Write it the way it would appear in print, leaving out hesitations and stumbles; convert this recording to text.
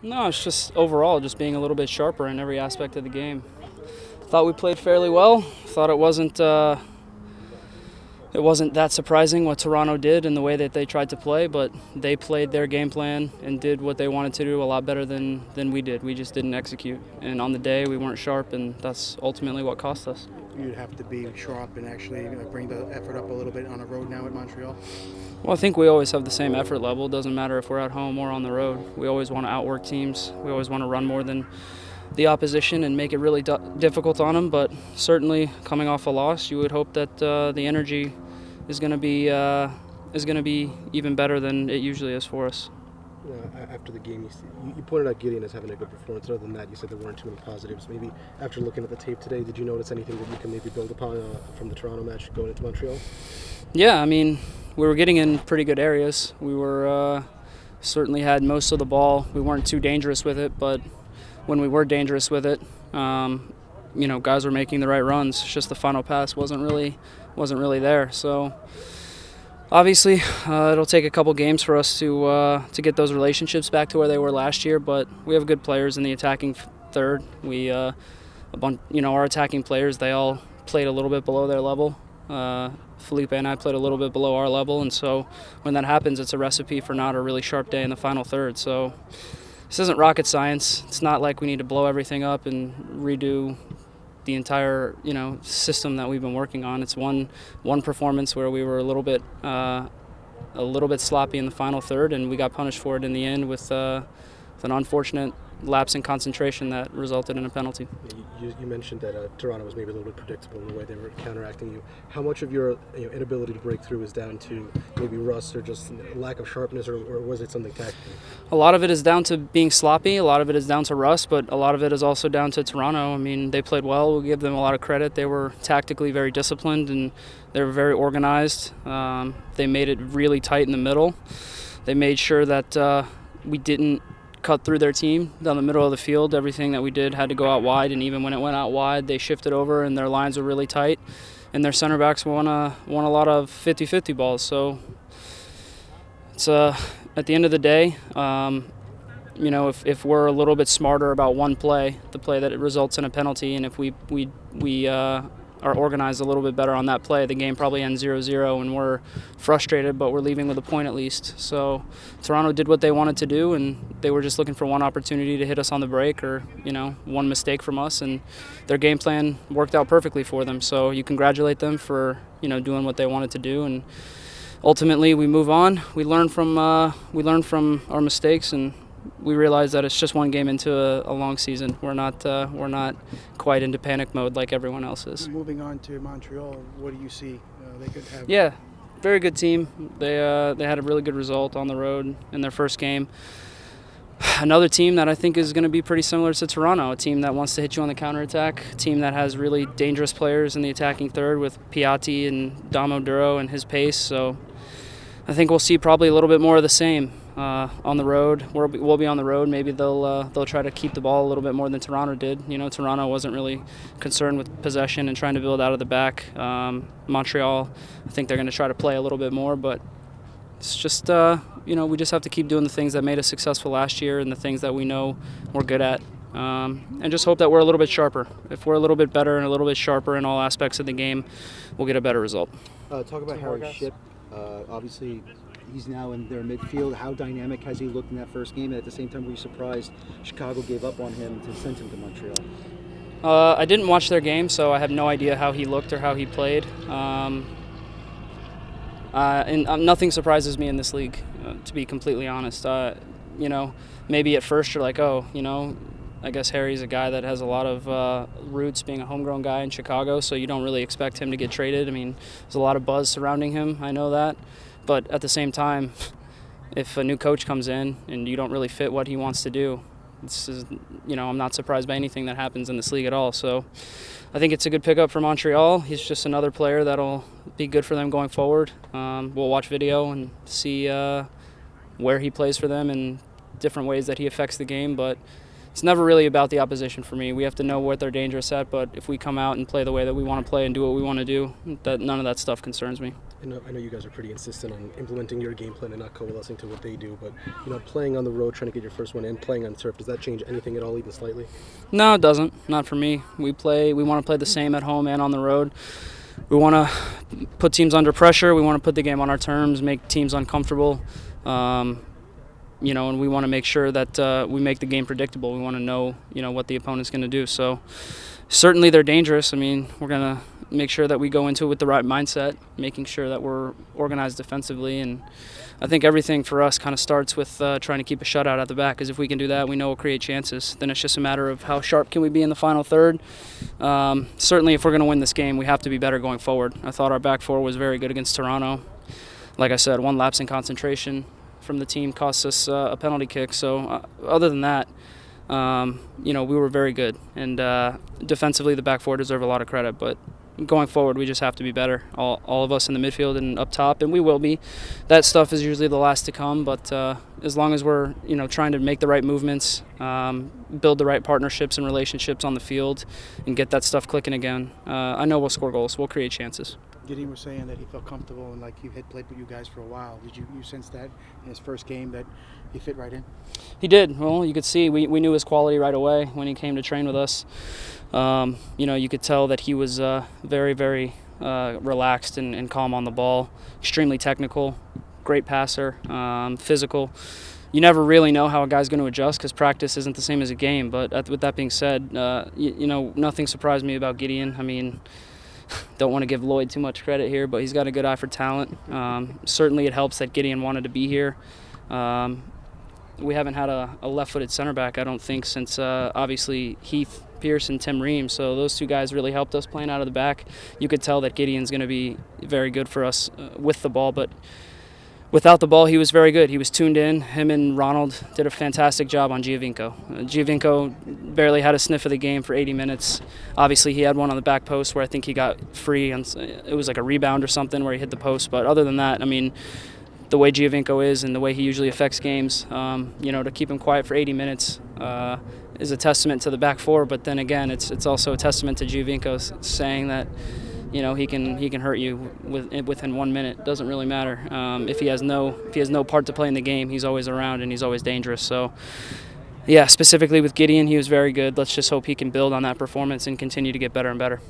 No, it's just overall just being a little bit sharper in every aspect of the game. Thought we played fairly well. Thought it wasn't that surprising what Toronto did and the way that they tried to play, but they played their game plan and did what they wanted to do a lot better than we did. We just didn't execute. And on the day, we weren't sharp, and that's ultimately what cost us. You'd have to be sharp and actually bring the effort up a little bit on the road now at Montreal. Well, I think we always have the same effort level. It doesn't matter if we're at home or on the road. We always want to outwork teams. We always want to run more than the opposition and make it really difficult on them. But certainly, coming off a loss, you would hope that the energy is going to be even better than it usually is for us. After the game, you pointed out Gideon as having a good performance. Other than that, you said there weren't too many positives. Maybe after looking at the tape today, did you notice anything that you can maybe build upon from the Toronto match going into Montreal? Yeah, I mean, we were getting in pretty good areas. We were certainly had most of the ball. We weren't too dangerous with it, but when we were dangerous with it, guys were making the right runs. It's just the final pass wasn't really there. So obviously, it'll take a couple games for us to get those relationships back to where they were last year. But we have good players in the attacking third. Our attacking players, they all played a little bit below their level. Felipe and I played a little bit below our level, and so when that happens, it's a recipe for not a really sharp day in the final third. So this isn't rocket science. It's not like we need to blow everything up and redo the entire system that we've been working on. It's one performance where we were a little bit sloppy in the final third, and we got punished for it in the end with an unfortunate lapse in concentration that resulted in a penalty. You mentioned that Toronto was maybe a little bit predictable in the way they were counteracting you. How much of your inability to break through is down to maybe rust or just lack of sharpness, or was it something tactical? A lot of it is down to being sloppy. A lot of it is down to rust, but a lot of it is also down to Toronto. I mean, they played well. We'll give them a lot of credit. They were tactically very disciplined, and they were very organized. They made it really tight in the middle. They made sure that we didn't cut through their team down the middle of the field. Everything that we did had to go out wide, and even when it went out wide, they shifted over, and their lines were really tight, and their center backs won a lot of 50-50 balls. So it's at the end of the day, if we're a little bit smarter about one play, the play that it results in a penalty, and if we are organized a little bit better on that play, the game probably ends 0-0, and we're frustrated, but we're leaving with a point at least. So Toronto did what they wanted to do, and they were just looking for one opportunity to hit us on the break, or one mistake from us, and their game plan worked out perfectly for them. So you congratulate them for doing what they wanted to do, and ultimately we move on. We learn from our mistakes, and we realize that it's just one game into a long season. We're not quite into panic mode like everyone else is. Moving on to Montreal, what do you see? They could have. Yeah, very good team. They had a really good result on the road in their first game. Another team that I think is going to be pretty similar to Toronto, a team that wants to hit you on the counterattack, a team that has really dangerous players in the attacking third with Piatti and Damo Duro and his pace. So I think we'll see probably a little bit more of the same on the road. We'll be on the road. Maybe they'll try to keep the ball a little bit more than Toronto did. Toronto wasn't really concerned with possession and trying to build out of the back. Montreal, I think they're going to try to play a little bit more, but it's just we just have to keep doing the things that made us successful last year and the things that we know we're good at. And just hope that we're a little bit sharper. If we're a little bit better and a little bit sharper in all aspects of the game, we'll get a better result. Talk about Harry Shipp. Obviously, he's now in their midfield. How dynamic has he looked in that first game? And at the same time, were you surprised Chicago gave up on him to send him to Montreal? I didn't watch their game, so I have no idea how he looked or how he played. And nothing surprises me in this league, to be completely honest. Maybe at first you're like, I guess Harry's a guy that has a lot of roots being a homegrown guy in Chicago, so you don't really expect him to get traded. I mean, there's a lot of buzz surrounding him, I know that. But at the same time, if a new coach comes in and you don't really fit what he wants to do, I'm not surprised by anything that happens in this league at all. So I think it's a good pickup for Montreal. He's just another player that'll be good for them going forward. We'll watch video and see where he plays for them and different ways that he affects the game, but it's never really about the opposition for me. We have to know what they're dangerous at, but if we come out and play the way that we want to play and do what we want to do, none of that stuff concerns me. I know you guys are pretty insistent on implementing your game plan and not coalescing to what they do, but playing on the road, trying to get your first one, and playing on turf, does that change anything at all, even slightly? No, it doesn't. Not for me. We want to play the same at home and on the road. We want to put teams under pressure. We want to put the game on our terms, make teams uncomfortable. And we want to make sure that we make the game predictable. We want to know, what the opponent's going to do. So certainly they're dangerous. I mean, we're going to make sure that we go into it with the right mindset, making sure that we're organized defensively. And I think everything for us kind of starts with trying to keep a shutout at the back, because if we can do that, we know we'll create chances. Then it's just a matter of how sharp can we be in the final third. Certainly if we're going to win this game, we have to be better going forward. I thought our back four was very good against Toronto. Like I said, one lapse in concentration from the team cost us a penalty kick. So other than that, we were very good. And defensively, the back four deserve a lot of credit. But going forward, we just have to be better, all of us in the midfield and up top, and we will be. That stuff is usually the last to come, but as long as we're trying to make the right movements, build the right partnerships and relationships on the field, and get that stuff clicking again, I know we'll score goals. We'll create chances. Gideon was saying that he felt comfortable and like he had played with you guys for a while. Did you sense that in his first game that he fit right in? He did. Well, you could see we knew his quality right away when he came to train with us. You could tell that he was very, very relaxed and calm on the ball, extremely technical, great passer, physical. You never really know how a guy's going to adjust because practice isn't the same as a game. But with that being said, nothing surprised me about Gideon. I mean, don't want to give Lloyd too much credit here, but he's got a good eye for talent. Certainly it helps that Gideon wanted to be here. We haven't had a left-footed center back, I don't think, since obviously Heath Pierce and Tim Ream. So those two guys really helped us playing out of the back. You could tell that Gideon's going to be very good for us with the ball, but without the ball, he was very good. He was tuned in. Him and Ronald did a fantastic job on Giovinco. Giovinco barely had a sniff of the game for 80 minutes. Obviously, he had one on the back post where I think he got free. And it was like a rebound or something where he hit the post. But other than that, I mean, the way Giovinco is and the way he usually affects games, to keep him quiet for 80 minutes is a testament to the back four. But then again, it's also a testament to Giovinco saying that he can hurt you within 1 minute. Doesn't really matter if he has no part to play in the game. He's always around and he's always dangerous. So yeah, specifically with Gideon, he was very good. Let's just hope he can build on that performance and continue to get better and better.